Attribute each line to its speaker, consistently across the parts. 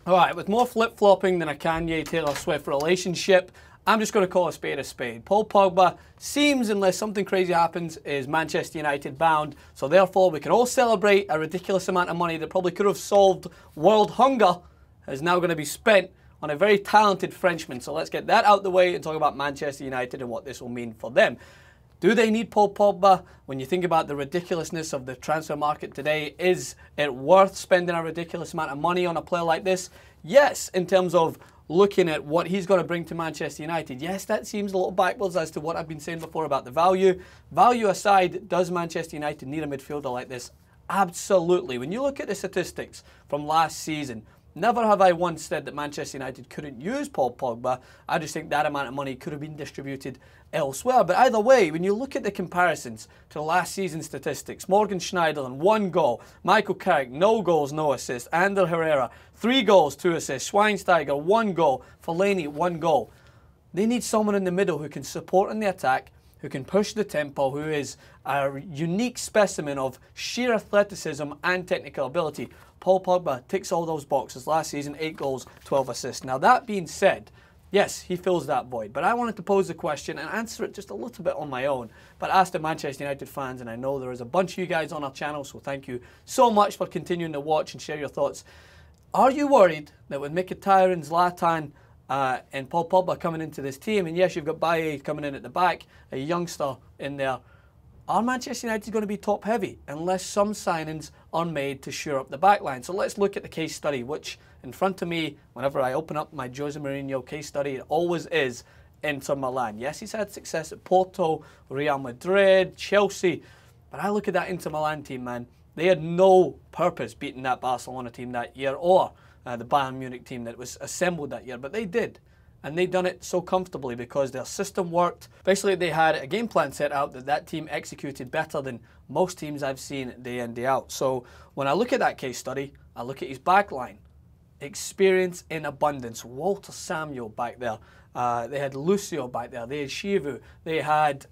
Speaker 1: Alright, with more flip-flopping than a Kanye-Taylor Swift relationship, I'm just going to call a spade a spade. Paul Pogba seems, unless something crazy happens, is Manchester United bound. So therefore, we can all celebrate a ridiculous amount of money that probably could have solved world hunger is now going to be spent on a very talented Frenchman. So let's get that out the way and talk about Manchester United and what this will mean for them. Do they need Paul Pogba? When you think about the ridiculousness of the transfer market today, is it worth spending a ridiculous amount of money on a player like this? Yes, in terms of looking at what he's going to bring to Manchester United. Yes, that seems a little backwards as to what I've been saying before about the value. Value aside, does Manchester United need a midfielder like this? Absolutely. When you look at the statistics from last season, never have I once said that Manchester United couldn't use Paul Pogba. I just think that amount of money could have been distributed elsewhere. But either way, when you look at the comparisons to last season's statistics, Morgan Schneiderlin, 1 goal. Michael Carrick, no goals, no assists. Ander Herrera, 3 goals, 2 assists. Schweinsteiger, 1 goal. Fellaini, 1 goal. They need someone in the middle who can support in the attack, who can push the tempo, who is a unique specimen of sheer athleticism and technical ability. Paul Pogba ticks all those boxes. Last season, 8 goals, 12 assists. Now that being said, yes, he fills that void. But I wanted to pose the question and answer it just a little bit on my own. But ask the Manchester United fans, and I know there is a bunch of you guys on our channel, so thank you so much for continuing to watch and share your thoughts. Are you worried that with Mkhitaryan, Zlatan, and Paul Pogba coming into this team, and yes, you've got Baye coming in at the back, a youngster in there, are Manchester United going to be top heavy unless some signings are made to shore up the back line? So let's look at the case study, which in front of me, whenever I open up my Jose Mourinho case study, it always is Inter Milan. Yes, he's had success at Porto, Real Madrid, Chelsea, but I look at that Inter Milan team, man. They had no purpose beating that Barcelona team that year or the Bayern Munich team that was assembled that year, but they did. And they done it so comfortably because their system worked. Basically, they had a game plan set out that team executed better than most teams I've seen day in, day out. So when I look at that case study, I look at his back line. Experience in abundance. Walter Samuel back there. They had Lucio back there. They had Shivu. They had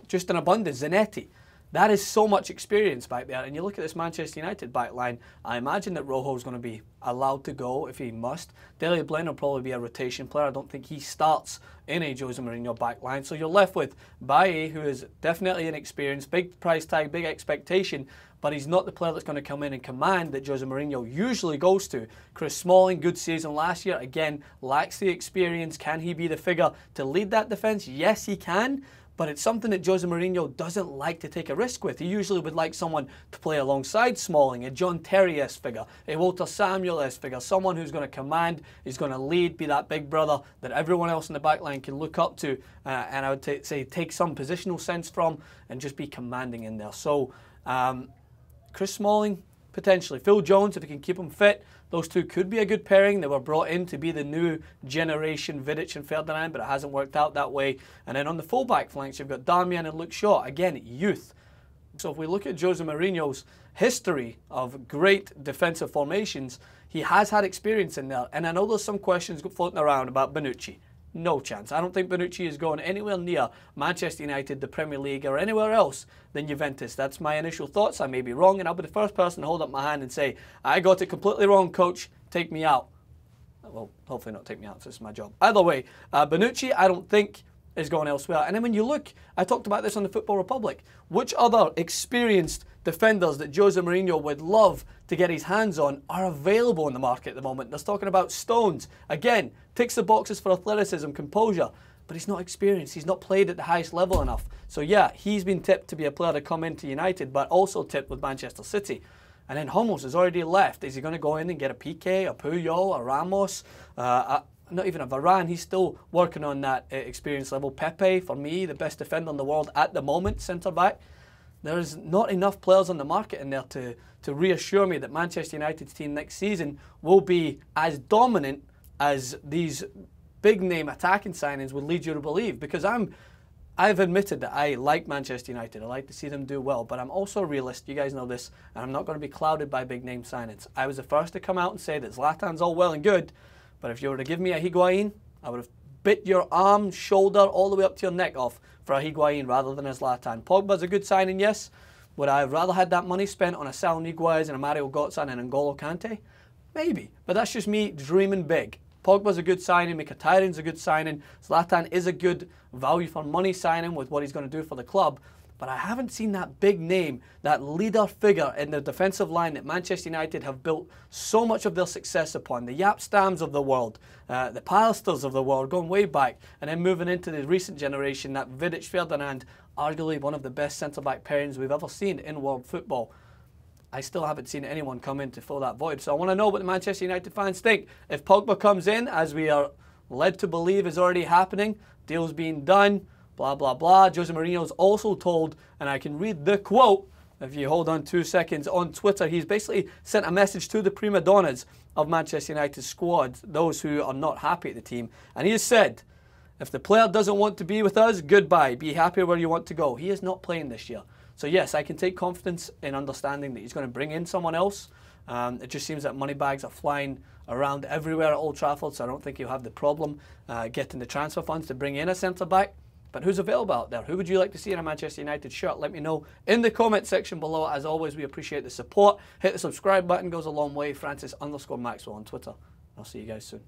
Speaker 1: just an abundance. Zanetti. That is so much experience back there. And you look at this Manchester United back line, I imagine that Rojo's going to be allowed to go if he must. Dele Blin will probably be a rotation player. I don't think he starts in a Jose Mourinho back line. So you're left with Baye, who is definitely inexperienced, big price tag, big expectation, but he's not the player that's going to come in and command that Jose Mourinho usually goes to. Chris Smalling, good season last year, again, lacks the experience. Can he be the figure to lead that defence? Yes, he can. But it's something that Jose Mourinho doesn't like to take a risk with. He usually would like someone to play alongside Smalling, a John Terry-esque figure, a Walter Samuel-esque figure, someone who's going to command, is going to lead, be that big brother that everyone else in the back line can look up to, and I would say take some positional sense from and just be commanding in there. So Chris Smalling, potentially. Phil Jones, if he can keep him fit, those two could be a good pairing. They were brought in to be the new generation Vidic and Ferdinand, but it hasn't worked out that way. And then on the fullback flanks, you've got Darmian and Luke Shaw. Again, youth. So if we look at Jose Mourinho's history of great defensive formations, he has had experience in there. And I know there's some questions floating around about Bonucci. No chance. I don't think Bonucci is going anywhere near Manchester United, the Premier League, or anywhere else than Juventus. That's my initial thoughts. I may be wrong, and I'll be the first person to hold up my hand and say, I got it completely wrong, coach. Take me out. Well, hopefully not take me out, so this is my job. Either way, Bonucci, I don't think is going elsewhere. And then when you look, I talked about this on the Football Republic, which other experienced defenders that Jose Mourinho would love to get his hands on are available in the market at the moment. They're talking about Stones. Again, ticks the boxes for athleticism, composure, but he's not experienced. He's not played at the highest level enough. So yeah, he's been tipped to be a player to come into United, but also tipped with Manchester City. And then Hummels has already left. Is he going to go in and get a Piqué, a Puyol, a Ramos, not even a Varane? He's still working on that experience level. Pepe, for me, the best defender in the world at the moment, centre-back. There's not enough players on the market in there to reassure me that Manchester United's team next season will be as dominant as these big-name attacking signings would lead you to believe. Because I've admitted that I like Manchester United. I like to see them do well, but I'm also a realist. You guys know this, and I'm not going to be clouded by big-name signings. I was the first to come out and say that Zlatan's all well and good, but if you were to give me a Higuain, I would have bit your arm, shoulder, all the way up to your neck off for a Higuain rather than a Zlatan. Pogba's a good signing, yes. Would I have rather had that money spent on a Sal Niguez and a Mario Götze and an N'Golo Kante? Maybe. But that's just me dreaming big. Pogba's a good signing, Mkhitaryan's a good signing, Zlatan is a good value for money signing with what he's going to do for the club. But I haven't seen that big name, that leader figure in the defensive line that Manchester United have built so much of their success upon. The Jaap Stams of the world, the Palisters of the world, going way back, and then moving into the recent generation, that Vidic Ferdinand, arguably one of the best centre-back pairings we've ever seen in world football. I still haven't seen anyone come in to fill that void. So I want to know what the Manchester United fans think. If Pogba comes in, as we are led to believe is already happening, deals being done, blah, blah, blah. Jose Mourinho's also told, and I can read the quote, if you hold on 2 seconds, on Twitter, he's basically sent a message to the prima donnas of Manchester United's squad, those who are not happy at the team. And he has said, if the player doesn't want to be with us, goodbye. Be happy where you want to go. He is not playing this year. So yes, I can take confidence in understanding that he's going to bring in someone else. It just seems that money bags are flying around everywhere at Old Trafford, so I don't think he'll have the problem getting the transfer funds to bring in a centre-back. But who's available out there? Who would you like to see in a Manchester United shirt? Let me know in the comment section below. As always, we appreciate the support. Hit the subscribe button, goes a long way. Francis_Maxwell on Twitter. I'll see you guys soon.